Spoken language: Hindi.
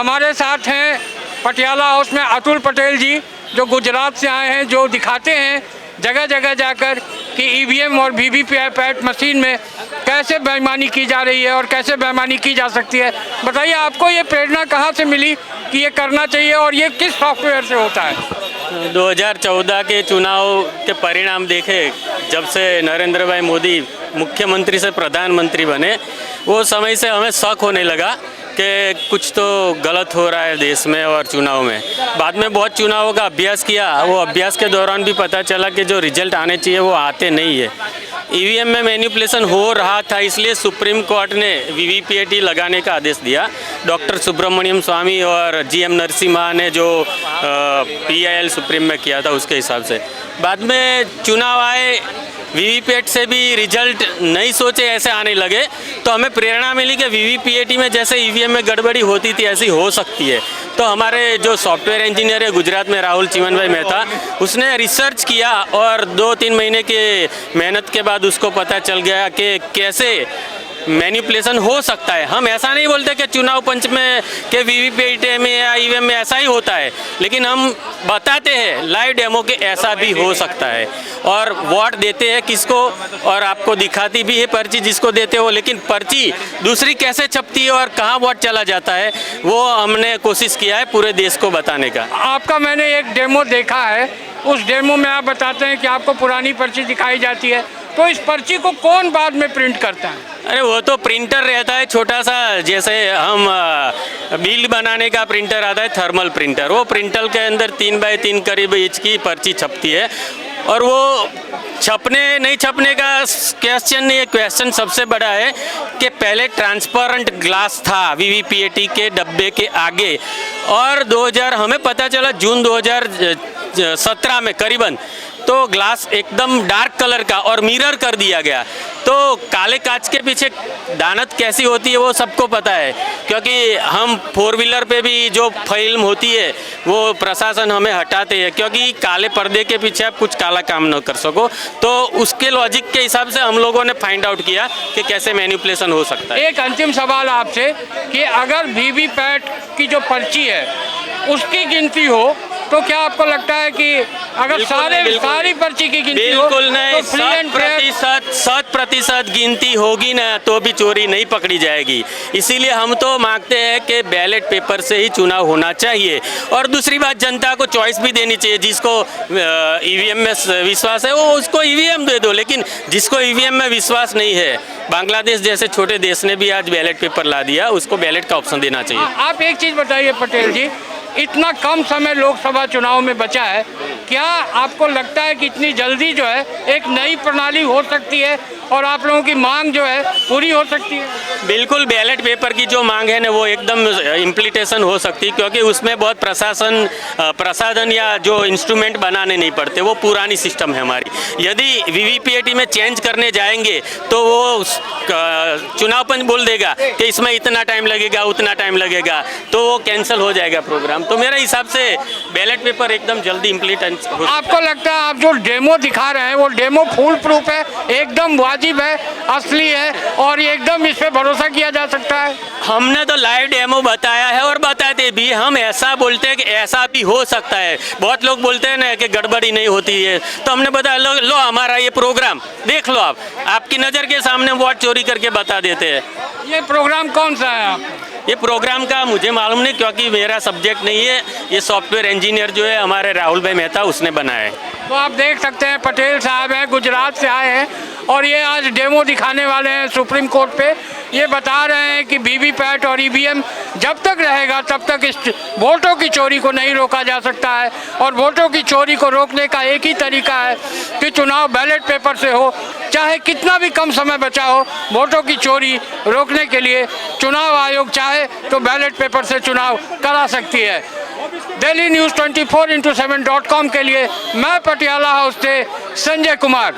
हमारे साथ हैं पटियाला हाउस में अतुल पटेल जी, जो गुजरात से आए हैं, जो दिखाते हैं जगह जगह जाकर कि ईवीएम और वीवीपैट मशीन में कैसे बेईमानी की जा रही है और कैसे बेईमानी की जा सकती है। बताइए, आपको ये प्रेरणा कहाँ से मिली कि ये करना चाहिए और ये किस सॉफ्टवेयर से होता है? 2014 के चुनाव के परिणाम देखे, जब से नरेंद्र भाई मोदी मुख्यमंत्री से प्रधानमंत्री बने, वो समय से हमें शक होने लगा कि कुछ तो गलत हो रहा है देश में और चुनाव में। बाद में बहुत चुनावों का अभ्यास किया, वो अभ्यास के दौरान भी पता चला कि जो रिजल्ट आने चाहिए वो आते नहीं है। ईवीएम में मैनिपुलेशन हो रहा था, इसलिए सुप्रीम कोर्ट ने वीवीपैट लगाने का आदेश दिया। डॉक्टर सुब्रमण्यम स्वामी और जीएम नरसिम्हा ने जो पीआईएल सुप्रीम में किया था उसके हिसाब से। बाद में चुनाव आए, वीवीपैट से भी रिजल्ट नहीं सोचे ऐसे आने लगे, तो हमें प्रेरणा मिली कि वीवीपैट में जैसे ईवीएम में गड़बड़ी होती थी ऐसी हो सकती है। तो हमारे जो सॉफ्टवेयर इंजीनियर है गुजरात में, राहुल चिमन भाई मेहता, उसने रिसर्च किया और 2-3 महीने के मेहनत के बाद उसको पता चल गया कि कैसे मैनिपुलेशन हो सकता है। हम ऐसा नहीं बोलते कि चुनाव पंच में के वीवीपैट में या ईवीएम में ऐसा ही होता है, लेकिन हम बताते हैं लाइव डेमो के ऐसा भी हो सकता है। और वोट देते हैं किसको, और आपको दिखाती भी है पर्ची जिसको देते हो, लेकिन पर्ची दूसरी कैसे छपती है और कहाँ वोट चला जाता है, वो हमने कोशिश किया है पूरे देश को बताने का। आपका मैंने एक डेमो देखा है, उस डेमो में आप बताते हैं कि आपको पुरानी पर्ची दिखाई जाती है, तो इस पर्ची को कौन बाद में प्रिंट करता है? अरे वो तो प्रिंटर रहता है छोटा सा, जैसे हम बिल बनाने का प्रिंटर आता है, थर्मल प्रिंटर। वो प्रिंटर के अंदर 3x3 करीब इंच की पर्ची छपती है, और वो छपने नहीं छपने का क्वेश्चन नहीं है। क्वेश्चन सबसे बड़ा है कि पहले ट्रांसपेरेंट ग्लास था वीवीपैट के डब्बे के आगे, और 2000 हमें पता चला जून 2017 में करीबन, तो ग्लास एकदम डार्क कलर का और मिरर कर दिया गया। तो काले कांच के पीछे दानत कैसी होती है वो सबको पता है, क्योंकि हम 4 व्हीलर पे भी जो फिल्म होती है वो प्रशासन हमें हटाते हैं, क्योंकि काले पर्दे के पीछे आप कुछ काला काम न कर सको। तो उसके लॉजिक के हिसाब से हम लोगों ने फाइंड आउट किया कि कैसे मैनिपुलेशन हो सकता है। एक अंतिम सवाल आपसे कि अगर वीवीपैट की जो पर्ची है उसकी गिनती हो, तो क्या आपको लगता है कि अगर सारी पर्ची की गिनती हो, बिल्कुल नहीं, तो 100% गिनती होगी ना तो भी चोरी नहीं पकड़ी जाएगी। इसीलिए हम तो मांगते हैं कि बैलेट पेपर से ही चुनाव होना चाहिए। और दूसरी बात, जनता को चॉइस भी देनी चाहिए। जिसको ईवीएम में विश्वास है वो उसको ईवीएम दे दो, लेकिन जिसको ईवीएम में विश्वास नहीं है, बांग्लादेश जैसे छोटे देश ने भी आज बैलेट पेपर ला दिया, उसको बैलेट का ऑप्शन देना चाहिए। आप एक चीज़ बताइए पटेल जी, इतना कम समय लोकसभा चुनाव में बचा है, क्या आपको लगता है कि इतनी जल्दी जो है एक नई प्रणाली हो सकती है और आप लोगों की मांग जो है पूरी हो सकती है? बिल्कुल, बैलेट पेपर की जो मांग है ना वो एकदम इम्प्लीटेशन हो सकती है, क्योंकि उसमें बहुत प्रसाधन या जो इंस्ट्रूमेंट बनाने नहीं पड़ते, वो पुरानी सिस्टम है हमारी। यदि वीवीपैट में चेंज करने जाएंगे तो वो चुनाव पंच बोल देगा कि इसमें इतना टाइम लगेगा, उतना टाइम लगेगा, तो वो कैंसिल हो जाएगा प्रोग्राम। तो मेरे हिसाब से बैलेट पेपर एकदम जल्दी इम्प्लीटेंट हो। आपको लगता है आप जो डेमो दिखा रहे हैं वो डेमो फुल प्रूफ है, एकदम वाजिब है, असली है, और ये एकदम इस पे भरोसा किया जा सकता है? हमने तो लाइव डेमो बताया है और बताते भी, हम ऐसा बोलते हैं कि ऐसा भी हो सकता है। बहुत लोग बोलते हैं ना कि गड़बड़ी नहीं होती है, तो हमने बताया लो हमारा ये प्रोग्राम देख लो, आपकी नज़र के सामने वोट चोरी करके बता देते हैं। ये प्रोग्राम कौन सा है? ये प्रोग्राम का मुझे मालूम नहीं, क्योंकि मेरा सब्जेक्ट नहीं है। ये सॉफ्टवेयर इंजीनियर जो है हमारे राहुल भाई मेहता, उसने बनाया है। तो आप देख सकते हैं पटेल साहब हैं, गुजरात से आए हैं, और ये आज डेमो दिखाने वाले हैं सुप्रीम कोर्ट पे। ये बता रहे हैं कि वीवीपैट और ईवीएम जब तक रहेगा तब तक इस वोटों की चोरी को नहीं रोका जा सकता है, और वोटों की चोरी को रोकने का एक ही तरीका है कि चुनाव बैलेट पेपर से हो, चाहे कितना भी कम समय बचा हो। वोटों की चोरी रोकने के लिए चुनाव आयोग चाहे तो बैलेट पेपर से चुनाव करा सकती है। दिल्ली न्यूज़ 24x7.com के लिए मैं पटियाला हाउस से संजय कुमार।